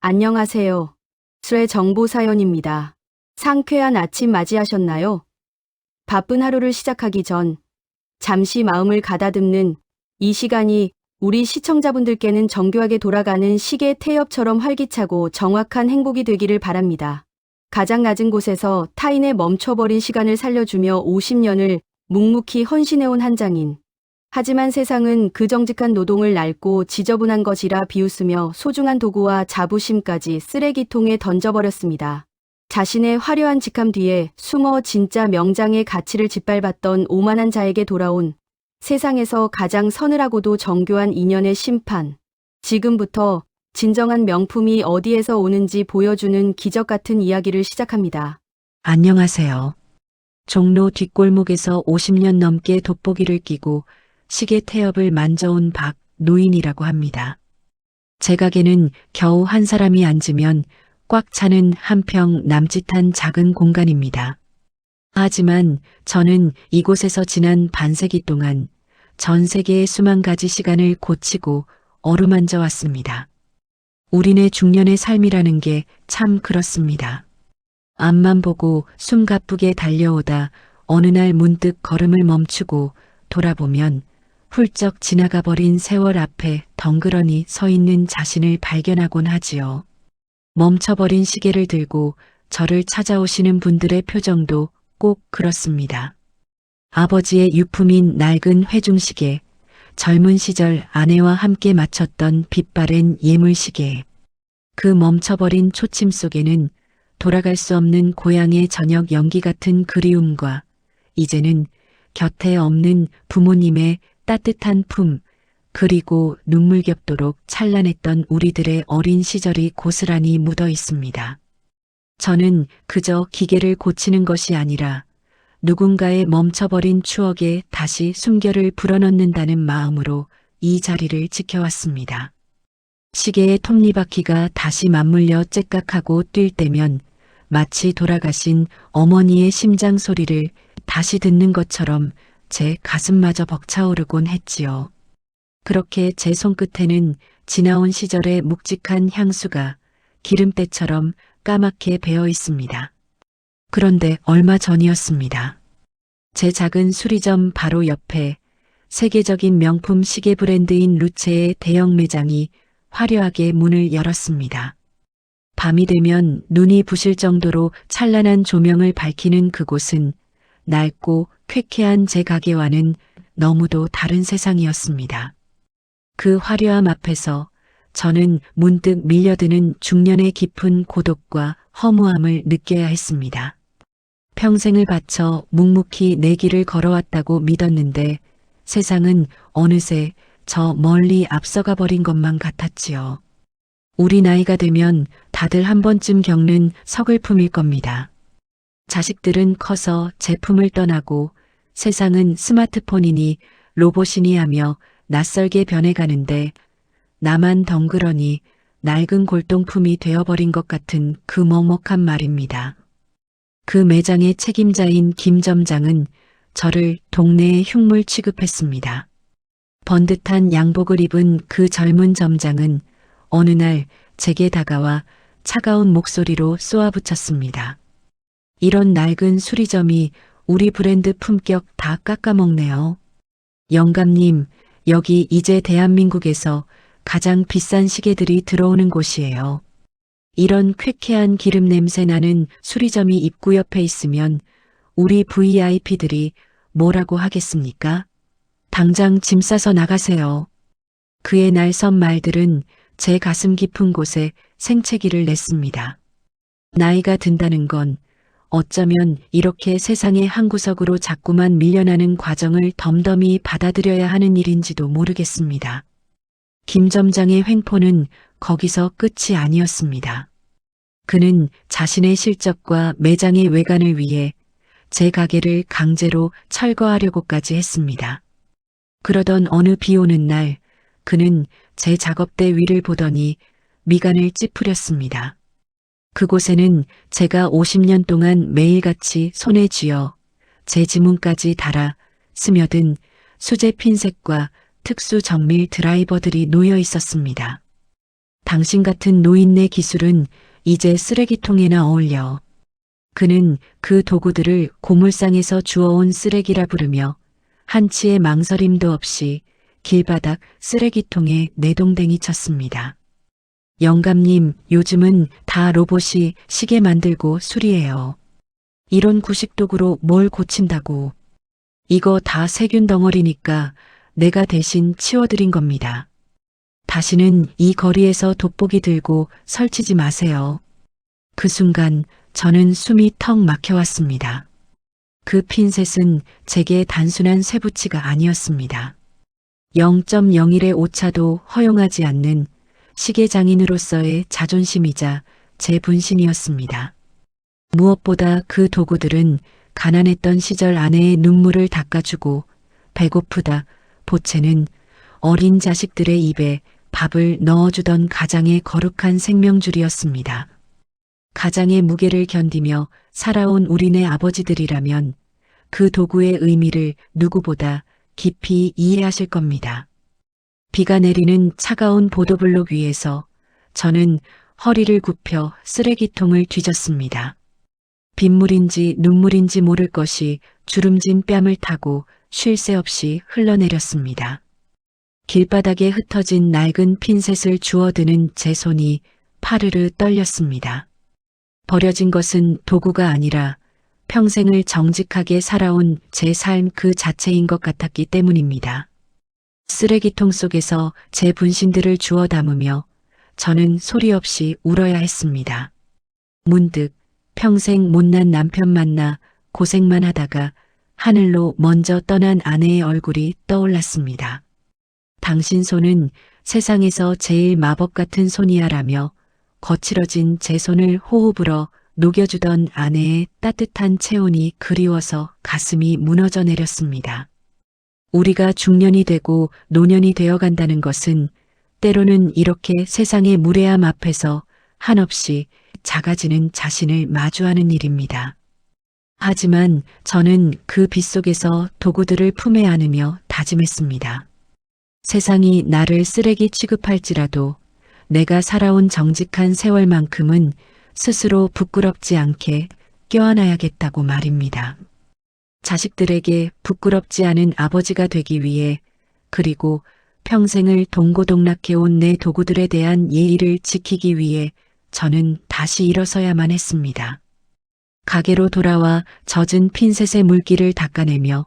안녕하세요. 수의 정보 사연입니다. 상쾌한 아침 맞이하셨나요? 바쁜 하루를 시작하기 전 잠시 마음을 가다듬는 이 시간이 우리 시청자분들께는 정교하게 돌아가는 시계 태엽처럼 활기차고 정확한 행복이 되기를 바랍니다. 가장 낮은 곳에서 타인의 멈춰버린 시간을 살려주며 50년을 묵묵히 헌신해온 한 장인. 하지만 세상은 그 정직한 노동을 낡고 지저분한 것이라 비웃으며 소중한 도구와 자부심까지 쓰레기통에 던져버렸습니다. 자신의 화려한 직함 뒤에 숨어 진짜 명장의 가치를 짓밟았던 오만한 자에게 돌아온 세상에서 가장 서늘하고도 정교한 인연의 심판. 지금부터 진정한 명품이 어디에서 오는지 보여주는 기적 같은 이야기를 시작합니다. 안녕하세요. 종로 뒷골목에서 50년 넘게 돋보기를 끼고 시계 태엽을 만져온 박 노인이라고 합니다. 제 가게는 겨우 한 사람이 앉으면 꽉 차는 한평 남짓한 작은 공간입니다. 하지만 저는 이곳에서 지난 반세기 동안 전 세계의 수만 가지 시간을 고치고 어루만져 왔습니다. 우리네 중년의 삶이라는 게 참 그렇습니다. 앞만 보고 숨가쁘게 달려오다 어느 날 문득 걸음을 멈추고 돌아보면 훌쩍 지나가 버린 세월 앞에 덩그러니 서 있는 자신을 발견하곤 하지요. 멈춰버린 시계를 들고 저를 찾아오시는 분들의 표정도 꼭 그렇습니다. 아버지의 유품인 낡은 회중시계, 젊은 시절 아내와 함께 맞췄던 빛바랜 예물시계. 그 멈춰버린 초침 속에는 돌아갈 수 없는 고향의 저녁 연기 같은 그리움과 이제는 곁에 없는 부모님의 따뜻한 품, 그리고 눈물겹도록 찬란했던 우리들의 어린 시절이 고스란히 묻어 있습니다. 저는 그저 기계를 고치는 것이 아니라 누군가의 멈춰버린 추억에 다시 숨결을 불어넣는다는 마음으로 이 자리를 지켜왔습니다. 시계의 톱니바퀴가 다시 맞물려 째깍하고 뛸 때면 마치 돌아가신 어머니의 심장 소리를 다시 듣는 것처럼 제 가슴마저 벅차오르곤 했지요. 그렇게 제 손끝에는 지나온 시절의 묵직한 향수가 기름때처럼 까맣게 배어 있습니다. 그런데 얼마 전이었습니다. 제 작은 수리점 바로 옆에 세계적인 명품 시계 브랜드인 루체의 대형 매장이 화려하게 문을 열었습니다. 밤이 되면 눈이 부실 정도로 찬란한 조명을 밝히는 그곳은 낡고 쾌쾌한 제 가게와는 너무도 다른 세상이었습니다. 그 화려함 앞에서 저는 문득 밀려드는 중년의 깊은 고독과 허무함을 느껴야 했습니다. 평생을 바쳐 묵묵히 내 길을 걸어왔다고 믿었는데 세상은 어느새 저 멀리 앞서가 버린 것만 같았지요. 우리 나이가 되면 다들 한 번쯤 겪는 서글픔일 겁니다. 자식들은 커서 제품을 떠나고 세상은 스마트폰이니 로봇이니 하며 낯설게 변해가는데 나만 덩그러니 낡은 골동품이 되어버린 것 같은 그 먹먹한 말입니다. 그 매장의 책임자인 김 점장은 저를 동네의 흉물 취급했습니다. 번듯한 양복을 입은 그 젊은 점장은 어느 날 제게 다가와 차가운 목소리로 쏘아붙였습니다. 이런 낡은 수리점이 우리 브랜드 품격 다 깎아먹네요. 영감님, 여기 이제 대한민국에서 가장 비싼 시계들이 들어오는 곳이에요. 이런 쾌쾌한 기름 냄새 나는 수리점이 입구 옆에 있으면 우리 VIP들이 뭐라고 하겠습니까? 당장 짐 싸서 나가세요. 그의 날선 말들은 제 가슴 깊은 곳에 생채기를 냈습니다. 나이가 든다는 건 어쩌면 이렇게 세상의 한 구석으로 자꾸만 밀려나는 과정을 덤덤히 받아들여야 하는 일인지도 모르겠습니다. 김 점장의 횡포는 거기서 끝이 아니었습니다. 그는 자신의 실적과 매장의 외관을 위해 제 가게를 강제로 철거하려고까지 했습니다. 그러던 어느 비 오는 날 그는 제 작업대 위를 보더니 미간을 찌푸렸습니다. 그곳에는 제가 50년 동안 매일같이 손에 쥐어 제 지문까지 달아 스며든 수제 핀셋과 특수 정밀 드라이버들이 놓여 있었습니다. 당신 같은 노인네 기술은 이제 쓰레기통에나 어울려. 그는 그 도구들을 고물상에서 주워온 쓰레기라 부르며 한치의 망설임도 없이 길바닥 쓰레기통에 내동댕이 쳤습니다. 영감님, 요즘은 다 로봇이 시계 만들고 수리해요. 이런 구식도구로 뭘 고친다고. 이거 다 세균 덩어리니까 내가 대신 치워드린 겁니다. 다시는 이 거리에서 돋보기 들고 설치지 마세요. 그 순간 저는 숨이 턱 막혀왔습니다. 그 핀셋은 제게 단순한 쇠붙이가 아니었습니다. 0.01의 오차도 허용하지 않는 시계장인으로서의 자존심이자 제 분신이었습니다. 무엇보다 그 도구들은 가난했던 시절 아내의 눈물을 닦아주고 배고프다 보채는 어린 자식들의 입에 밥을 넣어주던 가장의 거룩한 생명줄이었습니다. 가장의 무게를 견디며 살아온 우리네 아버지들이라면 그 도구의 의미를 누구보다 깊이 이해하실 겁니다. 비가 내리는 차가운 보도블록 위에서 저는 허리를 굽혀 쓰레기통을 뒤졌습니다. 빗물인지 눈물인지 모를 것이 주름진 뺨을 타고 쉴 새 없이 흘러내렸습니다. 길바닥에 흩어진 낡은 핀셋을 주워드는 제 손이 파르르 떨렸습니다. 버려진 것은 도구가 아니라 평생을 정직하게 살아온 제 삶 그 자체인 것 같았기 때문입니다. 쓰레기통 속에서 제 분신들을 주워 담으며 저는 소리 없이 울어야 했습니다. 문득 평생 못난 남편 만나 고생만 하다가 하늘로 먼저 떠난 아내의 얼굴이 떠올랐습니다. 당신 손은 세상에서 제일 마법 같은 손이야라며 거칠어진 제 손을 호흡으로 녹여주던 아내의 따뜻한 체온이 그리워서 가슴이 무너져 내렸습니다. 우리가 중년이 되고 노년이 되어간다는 것은 때로는 이렇게 세상의 무례함 앞에서 한없이 작아지는 자신을 마주하는 일입니다. 하지만 저는 그 빗속에서 도구들을 품에 안으며 다짐했습니다. 세상이 나를 쓰레기 취급할지라도 내가 살아온 정직한 세월만큼은 스스로 부끄럽지 않게 껴안아야겠다고 말입니다. 자식들에게 부끄럽지 않은 아버지가 되기 위해 그리고 평생을 동고동락해온 내 도구들에 대한 예의를 지키기 위해 저는 다시 일어서야만 했습니다. 가게로 돌아와 젖은 핀셋의 물기를 닦아내며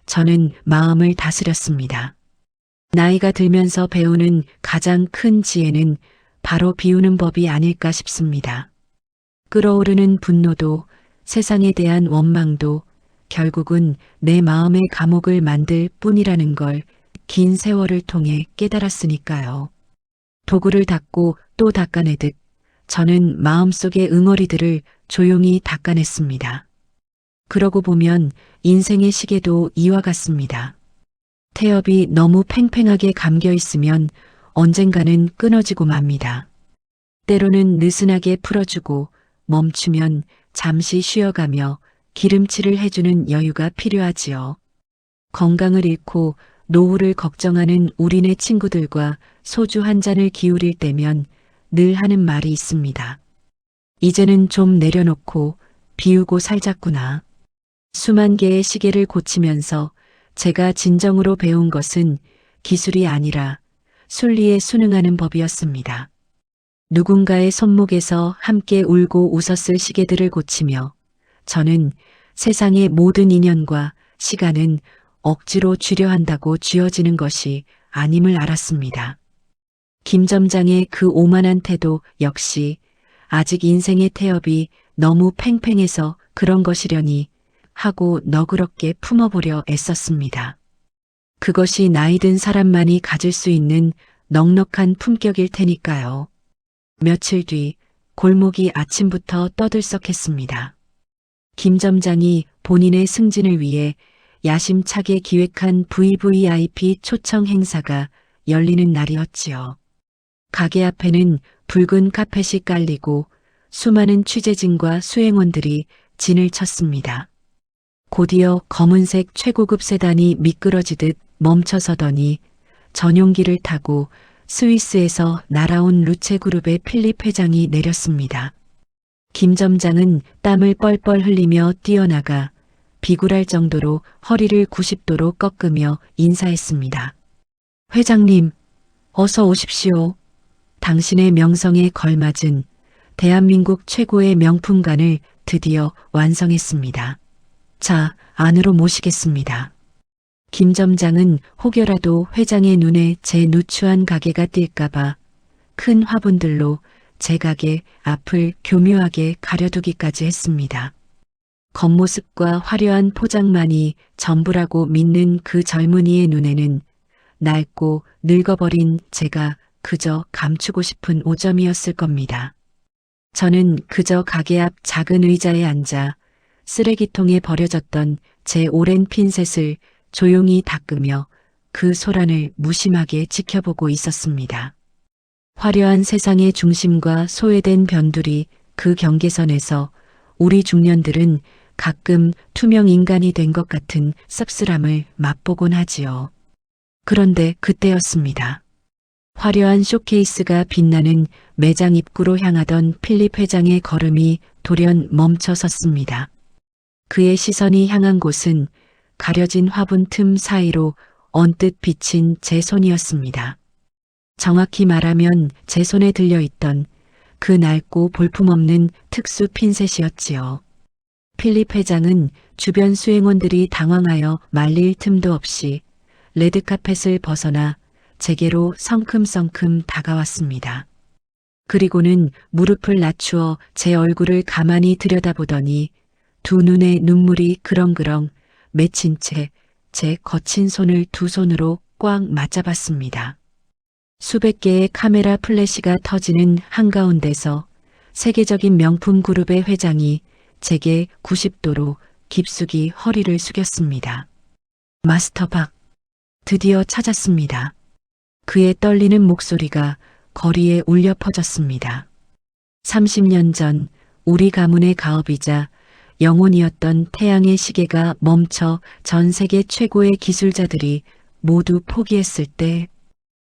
저는 마음을 다스렸습니다. 나이가 들면서 배우는 가장 큰 지혜는 바로 비우는 법이 아닐까 싶습니다. 끓어오르는 분노도 세상에 대한 원망도 결국은 내 마음의 감옥을 만들 뿐이라는 걸 긴 세월을 통해 깨달았으니까요. 도구를 닦고 또 닦아내듯 저는 마음속의 응어리들을 조용히 닦아냈습니다. 그러고 보면 인생의 시계도 이와 같습니다. 태엽이 너무 팽팽하게 감겨 있으면 언젠가는 끊어지고 맙니다. 때로는 느슨하게 풀어주고 멈추면 잠시 쉬어가며 기름칠을 해주는 여유가 필요하지요. 건강을 잃고 노후를 걱정하는 우리네 친구들과 소주 한 잔을 기울일 때면 늘 하는 말이 있습니다. 이제는 좀 내려놓고 비우고 살자꾸나. 수만 개의 시계를 고치면서 제가 진정으로 배운 것은 기술이 아니라 순리에 순응하는 법이었습니다. 누군가의 손목에서 함께 울고 웃었을 시계들을 고치며 저는 세상의 모든 인연과 시간은 억지로 쥐려 한다고 쥐어지는 것이 아님을 알았습니다. 김 점장의 그 오만한 태도 역시 아직 인생의 태엽이 너무 팽팽해서 그런 것이려니 하고 너그럽게 품어보려 애썼습니다. 그것이 나이든 사람만이 가질 수 있는 넉넉한 품격일 테니까요. 며칠 뒤 골목이 아침부터 떠들썩했습니다. 김 점장이 본인의 승진을 위해 야심차게 기획한 VVIP 초청 행사가 열리는 날이었지요. 가게 앞에는 붉은 카펫이 깔리고 수많은 취재진과 수행원들이 진을 쳤습니다. 곧이어 검은색 최고급 세단이 미끄러지듯 멈춰서더니 전용기를 타고 스위스에서 날아온 루체그룹의 필립 회장이 내렸습니다. 김 점장은 땀을 뻘뻘 흘리며 뛰어나가 비굴할 정도로 허리를 90도로 꺾으며 인사했습니다. 회장님, 어서 오십시오. 당신의 명성에 걸맞은 대한민국 최고의 명품관을 드디어 완성했습니다. 자, 안으로 모시겠습니다. 김 점장은 혹여라도 회장의 눈에 제 누추한 가게가 띌까봐 큰 화분들로 제 가게 앞을 교묘하게 가려두기까지 했습니다. 겉모습과 화려한 포장만이 전부라고 믿는 그 젊은이의 눈에는 낡고 늙어버린 제가 그저 감추고 싶은 오점이었을 겁니다. 저는 그저 가게 앞 작은 의자에 앉아 쓰레기통에 버려졌던 제 오랜 핀셋을 조용히 닦으며 그 소란을 무심하게 지켜보고 있었습니다. 화려한 세상의 중심과 소외된 변두리 그 경계선에서 우리 중년들은 가끔 투명 인간이 된 것 같은 씁쓸함을 맛보곤 하지요. 그런데 그때였습니다. 화려한 쇼케이스가 빛나는 매장 입구로 향하던 필립 회장의 걸음이 돌연 멈춰 섰습니다. 그의 시선이 향한 곳은 가려진 화분 틈 사이로 언뜻 비친 제 손이었습니다. 정확히 말하면 제 손에 들려있던 그 낡고 볼품없는 특수 핀셋이었지요. 필립 회장은 주변 수행원들이 당황하여 말릴 틈도 없이 레드카펫을 벗어나 제게로 성큼성큼 다가왔습니다. 그리고는 무릎을 낮추어 제 얼굴을 가만히 들여다보더니 두 눈에 눈물이 그렁그렁 맺힌 채 제 거친 손을 두 손으로 꽉 맞잡았습니다. 수백 개의 카메라 플래시가 터지는 한가운데서 세계적인 명품 그룹의 회장이 제게 90도로 깊숙이 허리를 숙였습니다. 마스터 박, 드디어 찾았습니다. 그의 떨리는 목소리가 거리에 울려 퍼졌습니다. 30년 전 우리 가문의 가업이자 영혼이었던 태양의 시계가 멈춰 전 세계 최고의 기술자들이 모두 포기했을 때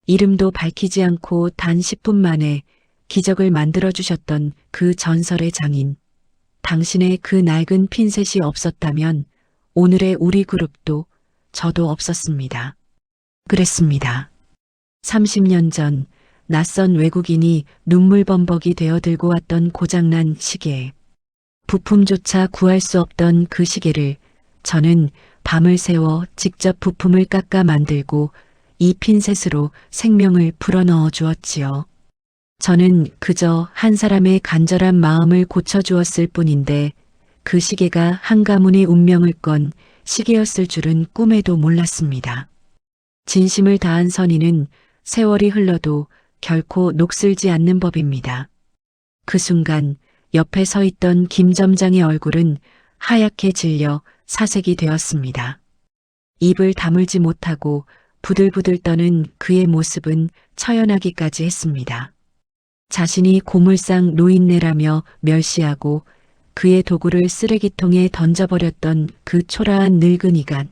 이름도 밝히지 않고 단 10분 만에 기적을 만들어주셨던 그 전설의 장인. 당신의 그 낡은 핀셋이 없었다면 오늘의 우리 그룹도 저도 없었습니다. 그랬습니다. 30년 전 낯선 외국인이 눈물범벅이 되어 들고 왔던 고장난 시계. 부품조차 구할 수 없던 그 시계를 저는 밤을 새워 직접 부품을 깎아 만들고 이 핀셋으로 생명을 불어넣어 주었지요. 저는 그저 한 사람의 간절한 마음을 고쳐주었을 뿐인데 그 시계가 한 가문의 운명을 건 시계였을 줄은 꿈에도 몰랐습니다. 진심을 다한 선의는 세월이 흘러도 결코 녹슬지 않는 법입니다. 그 순간 옆에 서 있던 김 점장의 얼굴은 하얗게 질려 사색이 되었습니다. 입을 다물지 못하고 부들부들 떠는 그의 모습은 처연하기까지 했습니다. 자신이 고물상 노인네라며 멸시하고 그의 도구를 쓰레기통에 던져버렸던 그 초라한 늙은이가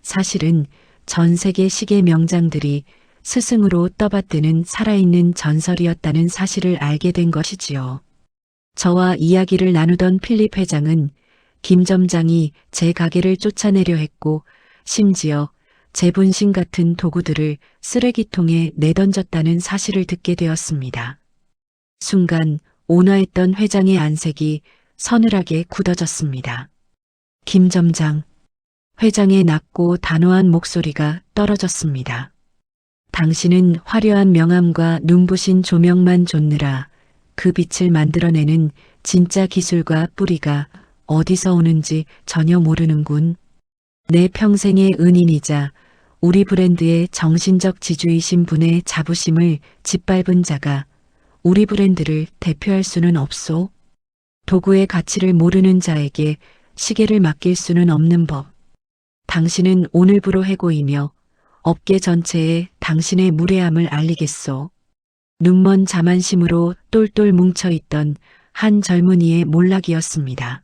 사실은 전 세계 시계 명장들이 스승으로 떠받드는 살아있는 전설이었다는 사실을 알게 된 것이지요. 저와 이야기를 나누던 필립 회장은 김 점장이 제 가게를 쫓아내려 했고 심지어 제 분신 같은 도구들을 쓰레기통에 내던졌다는 사실을 듣게 되었습니다. 순간 온화했던 회장의 안색이 서늘하게 굳어졌습니다. 김 점장, 회장의 낮고 단호한 목소리가 떨어졌습니다. 당신은 화려한 명암과 눈부신 조명만 좇느라 그 빛을 만들어내는 진짜 기술과 뿌리가 어디서 오는지 전혀 모르는군. 내 평생의 은인이자 우리 브랜드의 정신적 지주이신 분의 자부심을 짓밟은 자가 우리 브랜드를 대표할 수는 없소. 도구의 가치를 모르는 자에게 시계를 맡길 수는 없는 법. 당신은 오늘부로 해고이며 업계 전체에 당신의 무례함을 알리겠소. 눈먼 자만심으로 똘똘 뭉쳐있던 한 젊은이의 몰락이었습니다.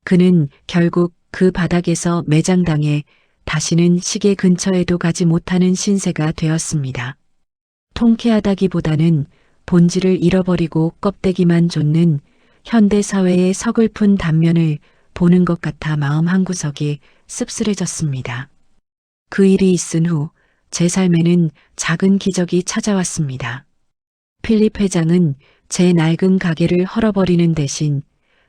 그는 결국 그 바닥에서 매장당해 다시는 시계 근처에도 가지 못하는 신세가 되었습니다. 통쾌하다기보다는 본질을 잃어버리고 껍데기만 좇는 현대 사회의 서글픈 단면을 보는 것 같아 마음 한구석이 씁쓸해졌습니다. 그 일이 있은 후 제 삶에는 작은 기적이 찾아왔습니다. 필립 회장은 제 낡은 가게를 헐어버리는 대신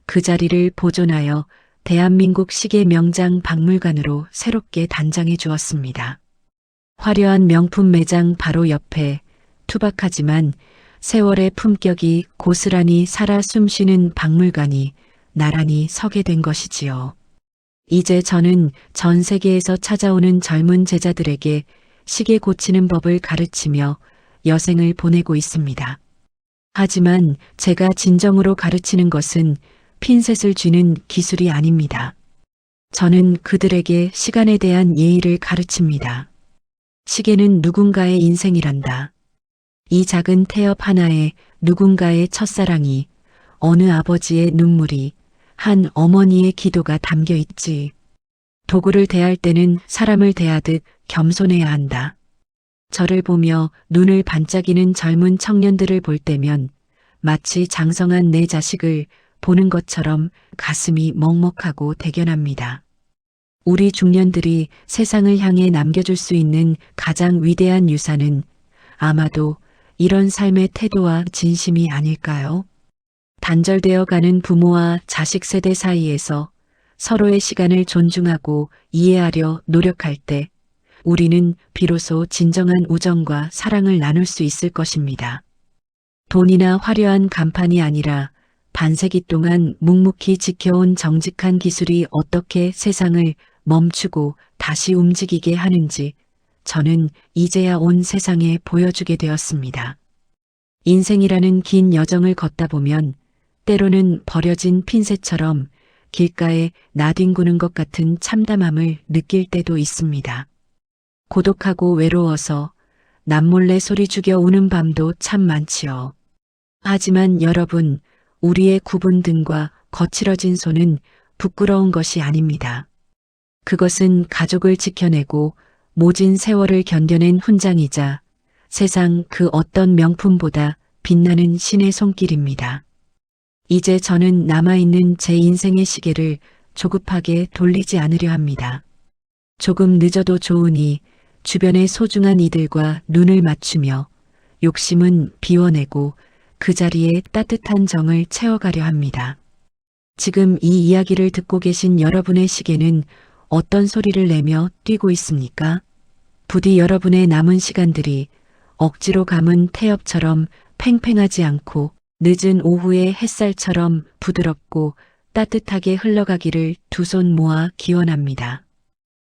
그 자리를 보존하여 대한민국 시계 명장 박물관으로 새롭게 단장해 주었습니다. 화려한 명품 매장 바로 옆에 투박하지만 세월의 품격이 고스란히 살아 숨쉬는 박물관이 나란히 서게 된 것이지요. 이제 저는 전 세계에서 찾아오는 젊은 제자들에게 시계 고치는 법을 가르치며 여생을 보내고 있습니다. 하지만 제가 진정으로 가르치는 것은 핀셋을 쥐는 기술이 아닙니다. 저는 그들에게 시간에 대한 예의를 가르칩니다. 시계는 누군가의 인생이란다. 이 작은 태엽 하나에 누군가의 첫사랑이, 어느 아버지의 눈물이, 한 어머니의 기도가 담겨 있지. 도구를 대할 때는 사람을 대하듯 겸손해야 한다. 저를 보며 눈을 반짝이는 젊은 청년들을 볼 때면 마치 장성한 내 자식을 보는 것처럼 가슴이 먹먹하고 대견합니다. 우리 중년들이 세상을 향해 남겨줄 수 있는 가장 위대한 유산은 아마도 이런 삶의 태도와 진심이 아닐까요? 단절되어 가는 부모와 자식 세대 사이에서 서로의 시간을 존중하고 이해하려 노력할 때 우리는 비로소 진정한 우정과 사랑을 나눌 수 있을 것입니다. 돈이나 화려한 간판이 아니라 반세기 동안 묵묵히 지켜온 정직한 기술이 어떻게 세상을 멈추고 다시 움직이게 하는지 저는 이제야 온 세상에 보여주게 되었습니다. 인생이라는 긴 여정을 걷다 보면 때로는 버려진 핀셋처럼 길가에 나뒹구는 것 같은 참담함을 느낄 때도 있습니다. 고독하고 외로워서 남몰래 소리 죽여 우는 밤도 참 많지요. 하지만 여러분, 우리의 굽은 등과 거칠어진 손은 부끄러운 것이 아닙니다. 그것은 가족을 지켜내고 모진 세월을 견뎌낸 훈장이자 세상 그 어떤 명품보다 빛나는 신의 손길입니다. 이제 저는 남아있는 제 인생의 시계를 조급하게 돌리지 않으려 합니다. 조금 늦어도 좋으니 주변의 소중한 이들과 눈을 맞추며 욕심은 비워내고 그 자리에 따뜻한 정을 채워가려 합니다. 지금 이 이야기를 듣고 계신 여러분의 시계는 어떤 소리를 내며 뛰고 있습니까? 부디 여러분의 남은 시간들이 억지로 감은 태엽처럼 팽팽하지 않고 늦은 오후의 햇살처럼 부드럽고 따뜻하게 흘러가기를 두 손 모아 기원합니다.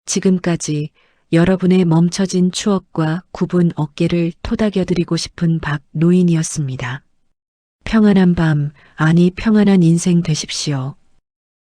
지금까지 여러분의 멈춰진 추억과 굽은 어깨를 토닥여드리고 싶은 박노인이었습니다. 평안한 밤, 아니 평안한 인생 되십시오.